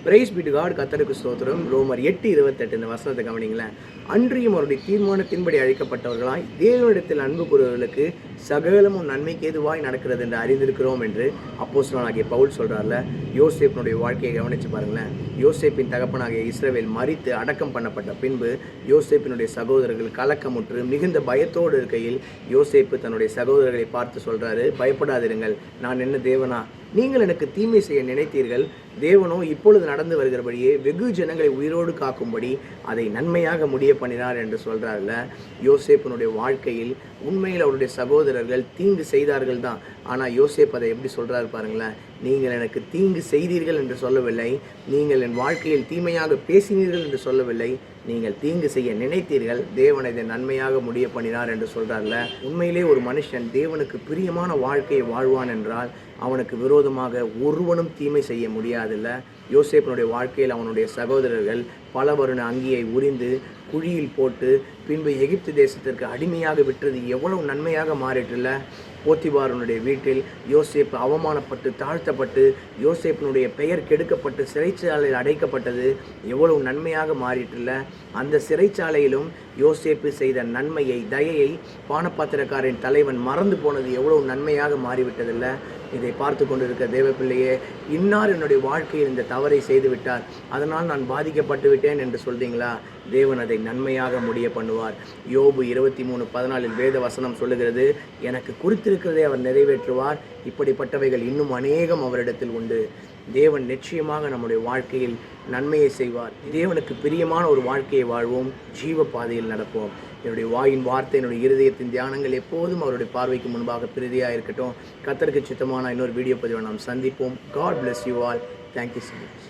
Price B to God. கர்த்தருக்கு ஸ்தோத்திரம். ரோமர் 8:28 இந்த வசனத்தை கவனிங்களேன். அன்றியும் அவருடைய தீர்மானத்தின்படி அழைக்கப்பட்டவர்களாய் தேவனிடத்தில் அன்பு கூறுவர்களுக்கு சகலமும் நன்மைக்கு ஏதுவாய் நடக்கிறது என்று அறிந்திருக்கிறோம் என்று அப்போஸ்தலனாகிய பவுல் சொல்றாருல. யோசேப்பினுடைய வாழ்க்கையை கவனிச்சு பாருங்களேன். யோசேப்பின் தகப்பனாகிய இஸ்ரவேல் மரித்து அடக்கம் பண்ணப்பட்ட பின்பு யோசேப்பினுடைய சகோதரர்கள் கலக்கமுற்று மிகுந்த பயத்தோடு இருக்கையில் யோசேப்பு தன்னுடைய சகோதரர்களை பார்த்து சொல்றாரு, பயப்படாதிருங்கள், நான் என்ன தேவனா? நீங்கள் எனக்கு தீமை செய்ய நினைத்தீர்கள், தேவனோ இப்பொழுது நடந்து வருகிறபடியே வெகு ஜனங்களை உயிரோடு காக்கும்படி அதை நன்மையாக முடிய பண்ணினார் என்று சொல்றாருல. யோசேப்பினுடைய வாழ்க்கையில் உண்மையில் அவருடைய சகோதரர்கள் தீங்கு செய்தார்கள் தான். ஆனால் யோசேப் அதை எப்படி சொல்றாரு பாருங்களேன். நீங்கள் எனக்கு தீங்கு செய்தீர்கள் என்று சொல்லவில்லை, நீங்கள் என் வாழ்க்கையில் தீமையாக பேசினீர்கள் என்று சொல்லவில்லை, நீங்கள் தீங்கு செய்ய நினைத்தீர்கள், தேவன் இதை நன்மையாக முடிய பண்ணினார் என்று சொல்றாருல. உண்மையிலே ஒரு மனுஷன் தேவனுக்கு பிரியமான வாழ்க்கையை வாழ்வான் என்றால் அவனுக்கு விரோதமாக ஒருவனும் தீமை செய்ய முடியாதில்ல. யோசேப்பினுடைய வாழ்க்கையில் அவனுடைய சகோதரர்கள் பல வருண அங்கியை உரிந்து குழியில் போட்டு பின்பு எகிப்து தேசத்திற்கு அடிமையாக விட்டது எவ்வளவு நன்மையாக மாறிட்டுல. போத்திபாரனுடைய வீட்டில் யோசேப்பு அவமானப்பட்டு தாழ்த்தப்பட்டு யோசேப்பினுடைய பெயர் கெடுக்கப்பட்டு சிறைச்சாலையில் அடைக்கப்பட்டது எவ்வளவு நன்மையாக மாறிட்டுல. அந்த சிறைச்சாலையிலும் யோசேப்பு செய்த நன்மையை, தயையை பானபாத்திரக்காரின் தலைவன் மறந்து போனது எவ்வளவு நன்மையாக மாறிவிட்டதில்ல. இதை பார்த்து கொண்டிருக்க தேவ பிள்ளையே, இன்னார் என்னுடைய வாழ்க்கையில் இந்த தவறை செய்து விட்டார், அதனால் நான் பாதிக்கப்பட்டு விட்டேன் என்று சொல்றீங்களா? தேவன் அதை நன்மையாக முடிய பண்ணுவார். யோபு 23:14 வேத வசனம் சொல்லுகிறது, எனக்கு குறித்திருக்கிறதை அவர் நிறைவேற்றுவார், இப்படிப்பட்டவைகள் இன்னும் அநேகம் அவரிடத்தில் உண்டு. தேவன் நிச்சயமாக நம்முடைய வாழ்க்கையில் நன்மையை செய்வார். தேவனுக்கு பிரியமான ஒரு வாழ்க்கையை வாழ்வோம், ஜீவ பாதையில் நடப்போம். என்னுடைய வாயின் வார்த்தை, என்னுடைய இருதயத்தின் தியானங்கள் எப்போதும் அவருடைய பார்வைக்கு முன்பாக பிரதியாக இருக்கட்டும். கர்த்தருக்கு சித்தமான இன்னொரு வீடியோ பதிவை நாம் சந்திப்போம். God bless you all. Thank you so much.